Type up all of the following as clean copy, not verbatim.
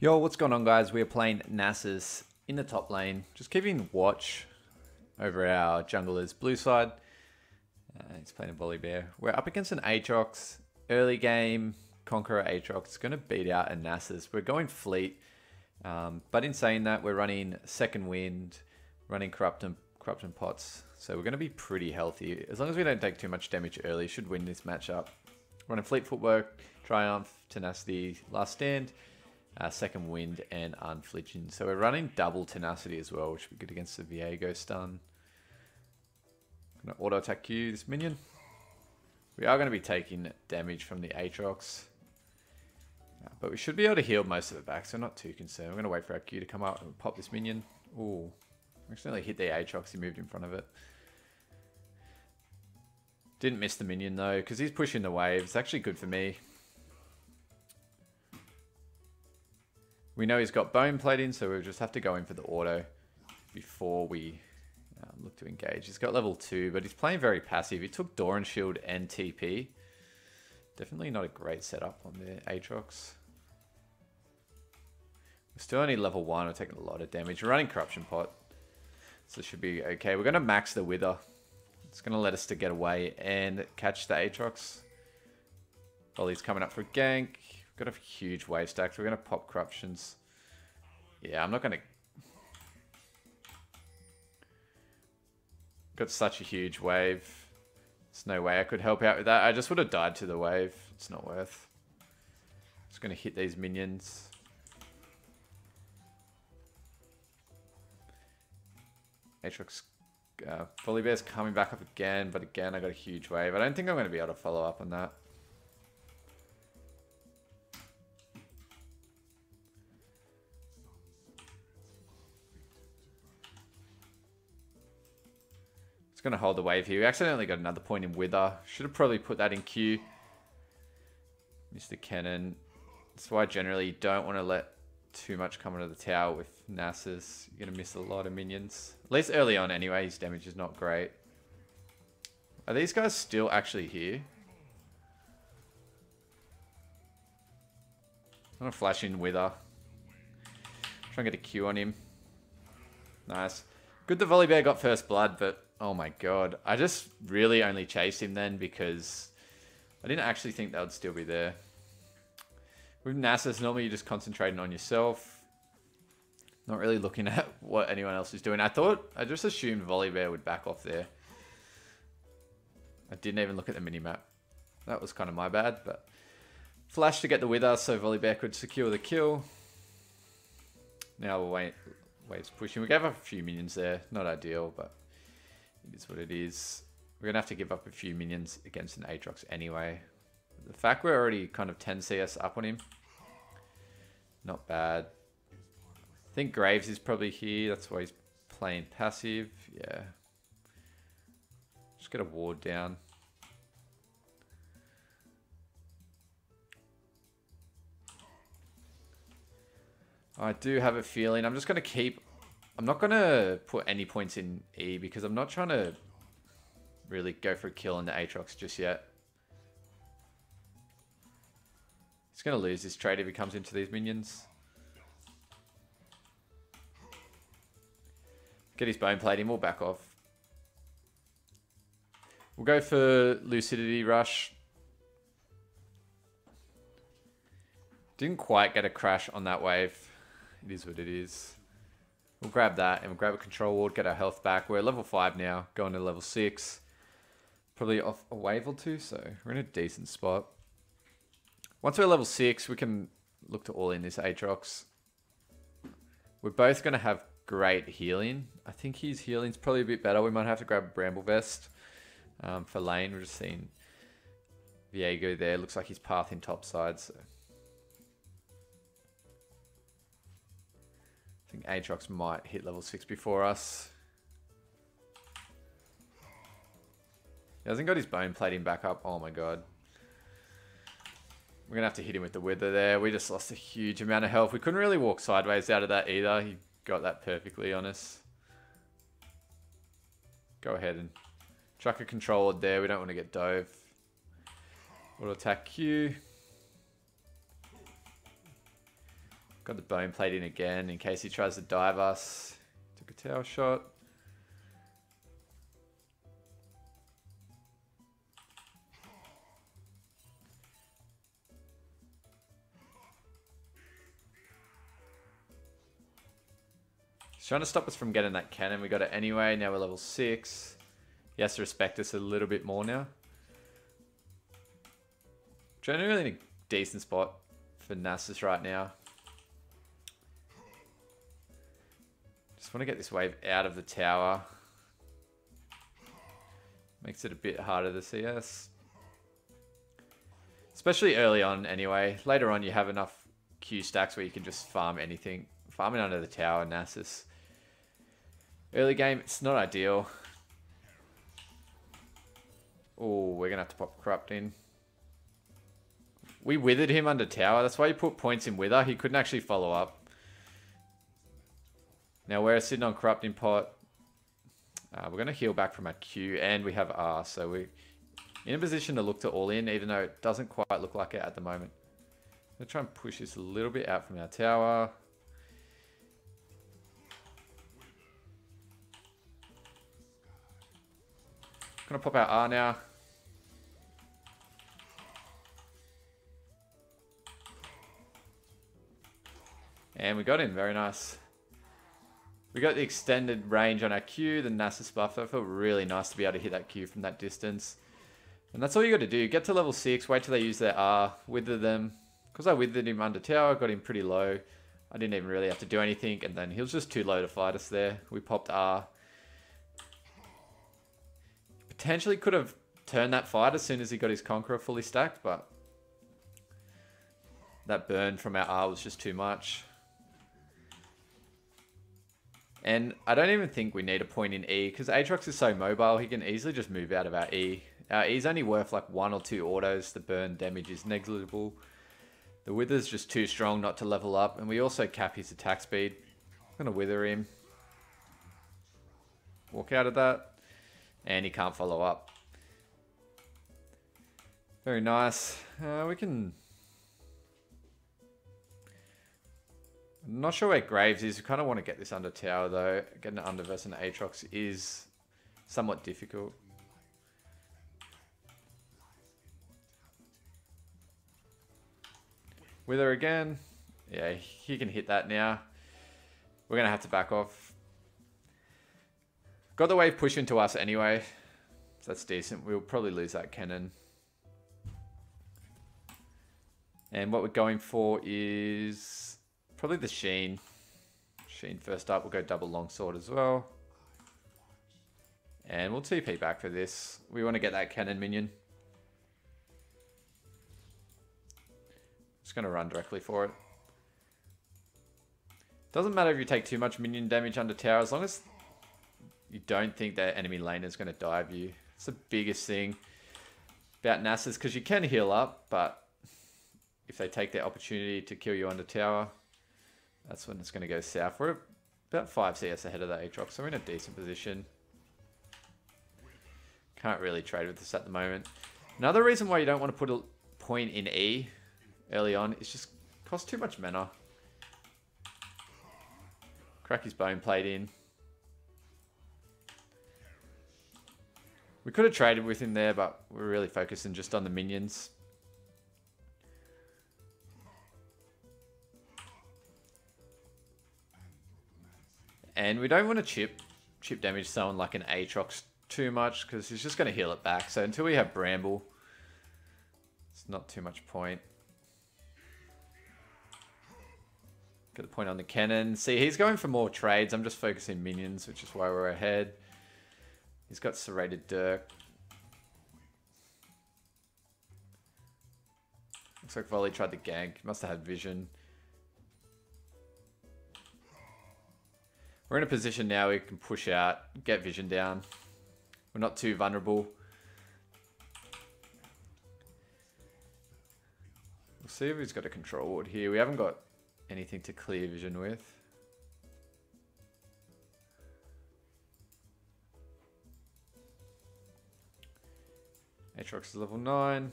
Yo, what's going on, guys? We are playing Nasus in the top lane. Just keeping watch over our jungler's blue side. He's playing a volley bear. We're up against an Aatrox. Early game, Conqueror Aatrox is going to beat out a Nasus. We're going fleet. But in saying that, we're running Second Wind, running Corrupt and Pots. So we're going to be pretty healthy. As long as we don't take too much damage early, should win this matchup. Running Fleet Footwork, Triumph, Tenacity, Last Stand. Second Wind and Unflinching. So we're running double Tenacity as well, which would be good against the Viego stun. Gonna auto attack you, this minion. We are going to be taking damage from the Aatrox. But we should be able to heal most of it back, so not too concerned. We're going to wait for our Q to come out and pop this minion. Ooh, accidentally hit the Aatrox, he moved in front of it. Didn't miss the minion though, because he's pushing the wave. It's actually good for me. We know he's got bone plating, so we'll just have to go in for the auto before we look to engage. He's got level 2, but he's playing very passive. He took Doran Shield and TP. Definitely not a great setup on the Aatrox. We're still only level 1. We're taking a lot of damage. We're running Corruption Pot, so it should be okay. We're going to max the Wither. It's going to let us to get away and catch the Aatrox. Volley's coming up for a gank. Got a huge wave stack, so we're going to pop Corruptions. Yeah, I'm not going to... Got such a huge wave. There's no way I could help out with that. I just would have died to the wave. It's not worth. Just going to hit these minions. Aatrox Volley Bear's coming back up again, but again I got a huge wave. I don't think I'm going to be able to follow up on that. Going to hold the wave here. We accidentally got another point in Wither. Should have probably put that in Q. Mr. Cannon. That's why I generally don't want to let too much come into the tower with Nasus. You're going to miss a lot of minions. At least early on anyway, his damage is not great. Are these guys still actually here? I'm going to flash in Wither. Try and get a Q on him. Nice. Good the Volley Bear got first blood, but oh my god. I just really only chased him then because I didn't actually think that would still be there. With Nasus, normally you're just concentrating on yourself. Not really looking at what anyone else is doing. I just assumed Volley Bear would back off there. I didn't even look at the minimap. That was kind of my bad, but flash to get the Wither so Volley Bear could secure the kill. Now we'll wait. Waves pushing. We gave up a few minions there. Not ideal, but it is what it is. We're going to have to give up a few minions against an Aatrox anyway. The fact we're already kind of 10 CS up on him. Not bad. I think Graves is probably here. That's why he's playing passive. Yeah. Just get a ward down. I do have a feeling. I'm just going to keep... I'm not going to put any points in E because I'm not trying to really go for a kill on the Aatrox just yet. He's going to lose this trade if he comes into these minions. Get his bone plating. We'll back off. We'll go for Lucidity Rush. Didn't quite get a crash on that wave. It is what it is. We'll grab that and we'll grab a control ward, get our health back. We're level 5 now, going to level 6. Probably off a wave or two, so we're in a decent spot. Once we're level 6, we can look to all in this Aatrox. We're both going to have great healing. I think his healing's probably a bit better. We might have to grab a Bramble Vest for lane. We're just seeing Viego there. Looks like he's pathing top side, so... I think Aatrox might hit level 6 before us. He hasn't got his bone plating back up. Oh my god. We're going to have to hit him with the Wither there. We just lost a huge amount of health. We couldn't really walk sideways out of that either. He got that perfectly on us. Go ahead and chuck a control ward there. We don't want to get dove. Auto attack Q. Got the bone plate in again in case he tries to dive us. Took a tower shot. He's trying to stop us from getting that cannon. We got it anyway. Now we're level 6. He has to respect us a little bit more now. Generally in a decent spot for Nasus right now. Just want to get this wave out of the tower. Makes it a bit harder to see us. Especially early on anyway. Later on you have enough Q stacks where you can just farm anything. Farming under the tower, Nasus. Early game, it's not ideal. Oh, we're going to have to pop Corrupt in. We withered him under tower. That's why you put points in Wither. He couldn't actually follow up. Now we're sitting on Corrupting Pot. We're going to heal back from our Q and we have R. So we're in a position to look to all in, even though it doesn't quite look like it at the moment. I'm going to try and push this a little bit out from our tower. Gonna pop out R now. And we got him, very nice. We got the extended range on our Q, the Nasus buff. That felt really nice to be able to hit that Q from that distance. And that's all you got to do. Get to level 6, wait till they use their R, wither them. Because I withered him under tower, got him pretty low. I didn't even really have to do anything, and then he was just too low to fight us there. We popped R. Potentially could have turned that fight as soon as he got his Conqueror fully stacked, but that burn from our R was just too much. And I don't even think we need a point in E, because Aatrox is so mobile, he can easily just move out of our E. Our E's only worth like 1 or 2 autos, the burn damage is negligible. The Wither's just too strong not to level up, and we also cap his attack speed. I'm going to Wither him. Walk out of that. And he can't follow up. Very nice. We can... I'm not sure where Graves is. We kind of want to get this under tower though. Getting it under versus an Aatrox is somewhat difficult. Wither again. Yeah, he can hit that now. We're going to have to back off. Got the wave push into us anyway. So that's decent. We'll probably lose that cannon. And what we're going for is probably the Sheen. Sheen first up. We'll go double longsword as well. And we'll TP back for this. We want to get that cannon minion. Just going to run directly for it. Doesn't matter if you take too much minion damage under tower, as long as you don't think that enemy laner is going to dive you. It's the biggest thing about Nasus, because you can heal up, but if they take their opportunity to kill you under tower, that's when it's going to go south. We're about 5 CS ahead of the Aatrox, so we're in a decent position. Can't really trade with this at the moment. Another reason why you don't want to put a point in E early on is just cost too much mana. Crack his bone plate in. We could have traded with him there, but we're really focusing just on the minions. And we don't want to chip damage someone like an Aatrox too much, because he's just going to heal it back. So until we have Bramble, it's not too much point. Get the point on the cannon. See, he's going for more trades. I'm just focusing minions, which is why we're ahead. He's got Serrated Dirk. Looks like Volley tried to gank. Must have had vision. We're in a position now we can push out, get vision down. We're not too vulnerable. We'll see if he's got a control ward here. We haven't got anything to clear vision with. Aatrox is level 9.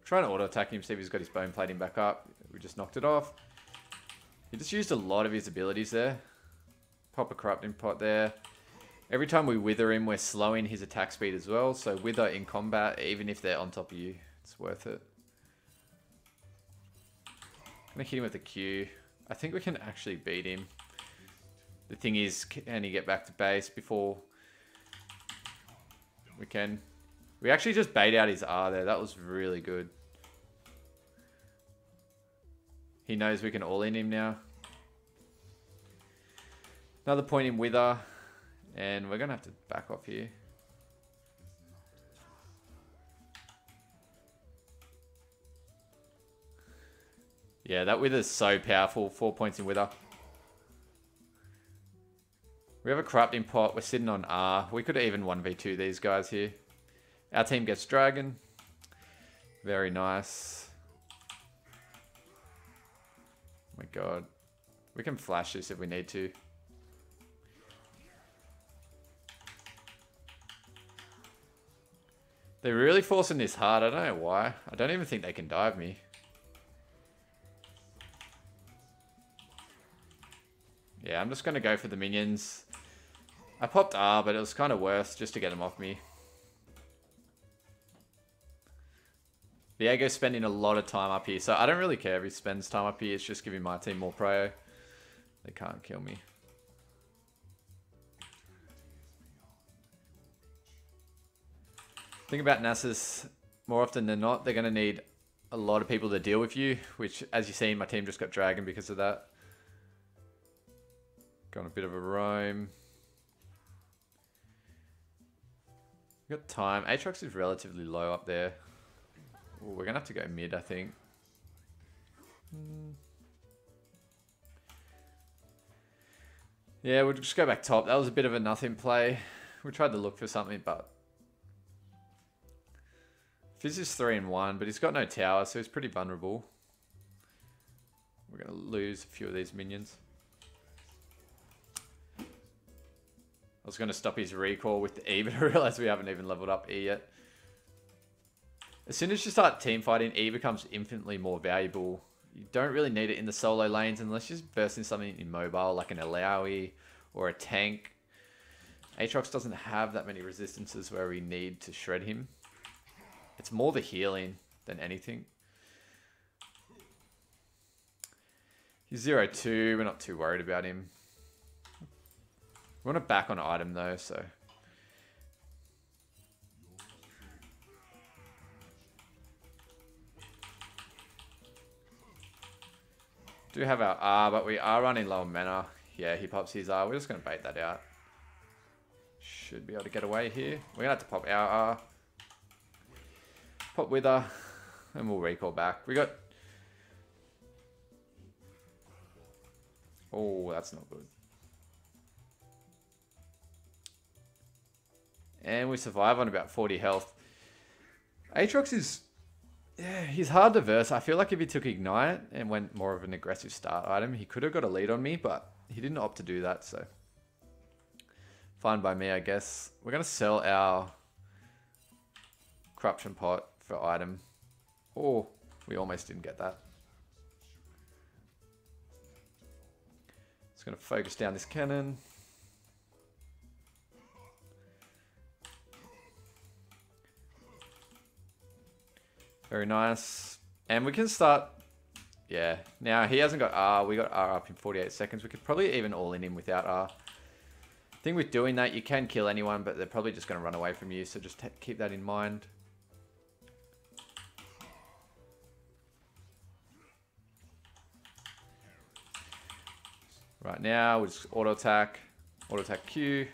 Trying to auto attack him, see if he's got his bone plating back up. We just knocked it off. He just used a lot of his abilities there. Pop a corrupting pot there. Every time we wither him, we're slowing his attack speed as well. So wither in combat, even if they're on top of you, it's worth it. Gonna hit him with a Q. I think we can actually beat him. The thing is, can he get back to base before we can? We actually just bait out his R there. That was really good. He knows we can all in him now. Another point in wither. And we're going to have to back off here. Yeah, that wither is so powerful. 4 points in wither. We have a corrupting pot. We're sitting on R. We could even 1v2 these guys here. Our team gets dragon. Very nice. Oh my god. We can flash this if we need to. They're really forcing this hard. I don't know why. I don't even think they can dive me. Yeah, I'm just going to go for the minions. I popped R, but it was kind of worth just to get them off me. Diego's spending a lot of time up here, so I don't really care if he spends time up here. It's just giving my team more prio. They can't kill me. Think about Nasus, more often than not, they're going to need a lot of people to deal with you, which, as you see, my team just got dragon because of that. Got a bit of a roam. We got time. Aatrox is relatively low up there. Ooh, we're going to have to go mid, I think. Yeah, we'll just go back top. That was a bit of a nothing play. We tried to look for something, but... Fizz is 3-1, but he's got no tower, so he's pretty vulnerable. We're going to lose a few of these minions. I was going to stop his recall with the E, but I realized we haven't even leveled up E yet. As soon as you start team fighting, E becomes infinitely more valuable. You don't really need it in the solo lanes unless you're versing something immobile like an Alawi or a tank. Aatrox doesn't have that many resistances where we need to shred him. It's more the healing than anything. He's 0-2. We're not too worried about him. We want to back on item though, so... Do have our R, but we are running low on mana. Yeah, he pops his R. We're just going to bait that out. Should be able to get away here. We're going to have to pop our R. Pop wither. And we'll recall back. We got... Oh, that's not good. And we survive on about 40 health. Aatrox is... Yeah, he's hard to verse. I feel like if he took Ignite and went more of an aggressive start item, he could have got a lead on me, but he didn't opt to do that, so... Fine by me, I guess. We're going to sell our Corruption Pot for item. Oh, we almost didn't get that. Just going to focus down this cannon. Very nice. And we can start... Yeah. Now, he hasn't got R. We got R up in 48 seconds. We could probably even all in him without R. Thing with doing that, you can kill anyone, but they're probably just going to run away from you. So just keep that in mind. Right now, we'll just auto attack Q,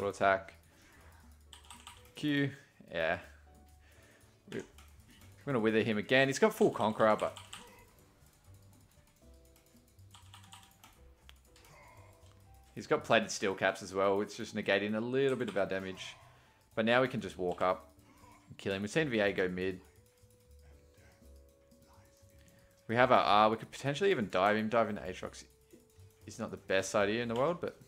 auto attack Q. Yeah. We're going to wither him again. He's got full Conqueror, but... He's got plated steel caps as well, which is just negating a little bit of our damage. But now we can just walk up and kill him. We've seen VA go mid. We have our R. We could potentially even dive him. Dive into Aatrox is not the best idea in the world, but...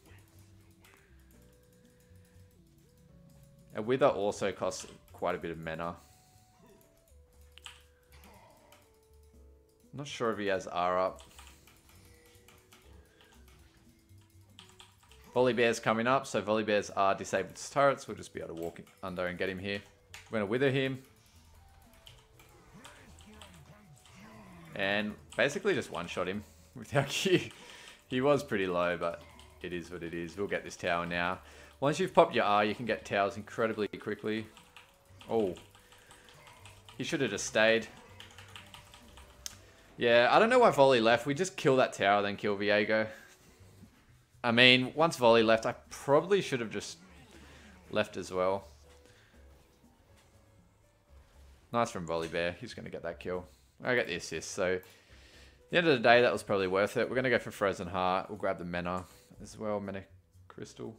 A Wither also costs quite a bit of mana. I'm not sure if he has R up. Volley Bear's coming up, so Volley Bears are disabled turrets. We'll just be able to walk under and get him here. We're going to wither him. And basically just one-shot him with our Q. He was pretty low, but it is what it is. We'll get this tower now. Once you've popped your R, you can get towers incredibly quickly. Oh. He should have just stayed. Yeah, I don't know why Volley left. We just kill that tower, then kill Viego. I mean, once Volley left, I probably should have just left as well. Nice from Volley Bear. He's going to get that kill. I get the assist, so at the end of the day, that was probably worth it. We're going to go for Frozen Heart. We'll grab the Mana as well, Mana Crystal.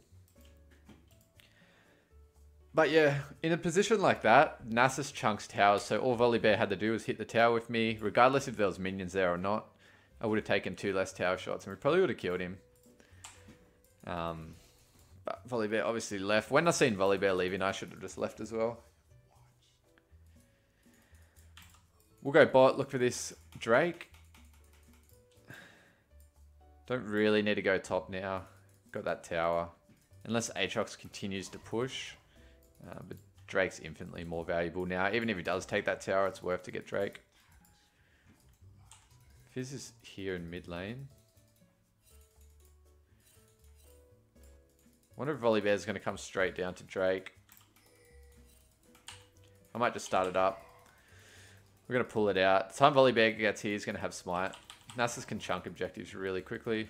But yeah, in a position like that, Nasus chunks towers, so all Volley Bear had to do was hit the tower with me, regardless if there was minions there or not. I would have taken 2 less tower shots, and we probably would have killed him. But Volley Bear obviously left. When I seen Volley Bear leaving, I should have just left as well. We'll go bot, look for this Drake. Don't really need to go top now. Got that tower. Unless Aatrox continues to push. But Drake's infinitely more valuable now. Even if he does take that tower, it's worth to get Drake. Fizz is here in mid lane. I wonder if Volley Bear's going to come straight down to Drake. I might just start it up. We're going to pull it out. The time Volley Bear gets here, he's going to have Smite. Nasus can chunk objectives really quickly.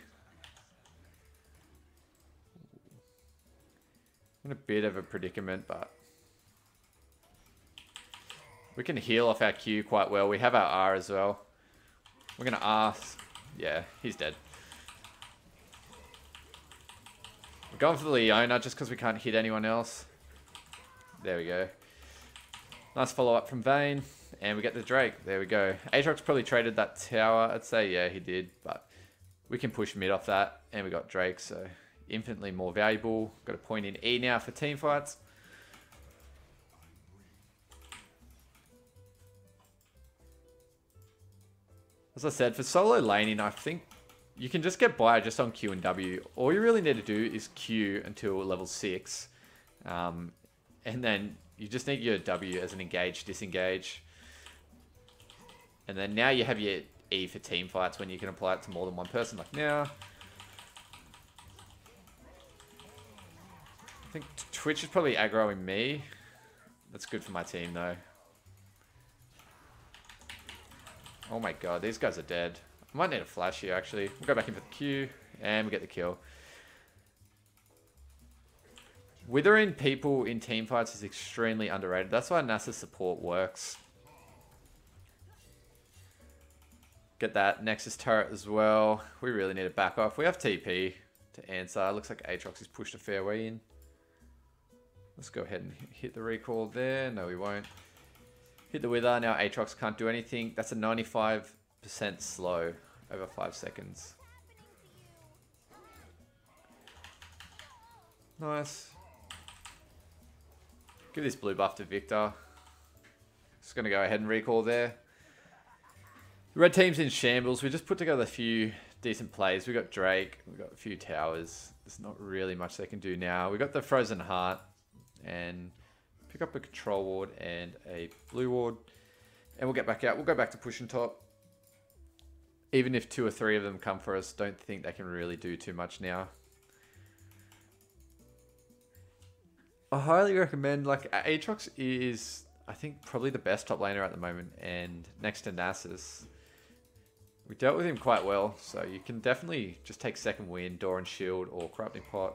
In a bit of a predicament, but we can heal off our Q quite well. We have our R as well. We're going to R. Yeah, he's dead. We're going for the Leona just because we can't hit anyone else. There we go. Nice follow-up from Vayne. And we get the Drake. There we go. Aatrox probably traded that tower. I'd say, yeah, he did. But we can push mid off that. And we got Drake, so infinitely more valuable. Got a point in E now for team fights. As I said, for solo laning, I think you can just get by just on Q and W. All you really need to do is Q until level 6. And then you just need your W as an engage, disengage. And then now you have your E for team fights when you can apply it to more than one person, like now. I think Twitch is probably aggroing me. That's good for my team, though. Oh my god, these guys are dead. I might need a flash here, actually. We'll go back in for the Q, and we get the kill. Withering people in team fights is extremely underrated. That's why Nasus support works. Get that Nexus turret as well. We really need to back off. We have TP to answer. Looks like Aatrox has pushed a fair way in. Let's go ahead and hit the recall there. No, we won't. Hit the Wither. Now Aatrox can't do anything. That's a 95% slow over 5 seconds. Nice. Give this blue buff to Victor. Just going to go ahead and recall there. The red team's in shambles. We just put together a few decent plays. We got Drake. We got a few towers. There's not really much they can do now. We got the Frozen Heart. And pick up a control ward and a blue ward. And we'll get back out. We'll go back to pushing top. Even if 2 or 3 of them come for us, don't think they can really do too much now. I highly recommend, like, Aatrox is, I think, probably the best top laner at the moment. And next to Nasus. We dealt with him quite well. So you can definitely just take second wind, Door and Shield, or Corrupting Pot.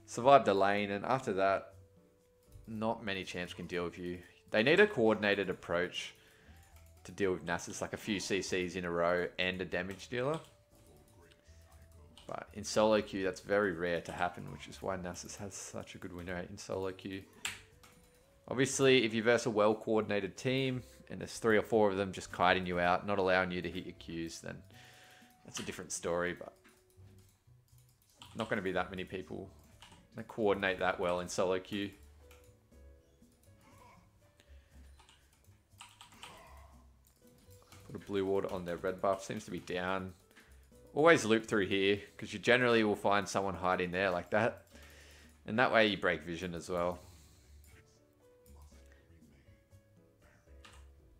Survive the lane, and after that, not many champs can deal with you. They need a coordinated approach to deal with Nasus, like a few CCs in a row and a damage dealer. But in solo queue, that's very rare to happen, which is why Nasus has such a good win rate in solo queue. Obviously, if you verse a well-coordinated team, and there's 3 or 4 of them just kiting you out, not allowing you to hit your Qs, then that's a different story, but not going to be that many people that coordinate that well in solo queue. Put a blue ward on their red buff. Seems to be down Always loop through here, because you generally will find someone hiding there like that. And that way you break vision as well.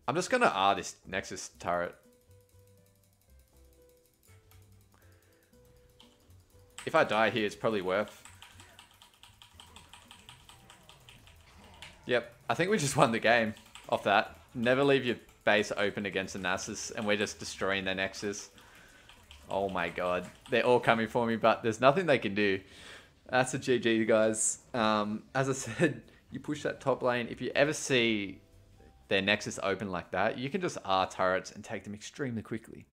I'm just going to R this Nexus turret. If I die here, it's probably worth. Yep, I think we just won the game off that. Never leave your base open against the Nasus, and we're just destroying their Nexus. Oh my god. They're all coming for me, but there's nothing they can do. That's a GG, guys. As I said, you push that top lane. If you ever see their Nexus open like that, you can just R turrets and take them extremely quickly.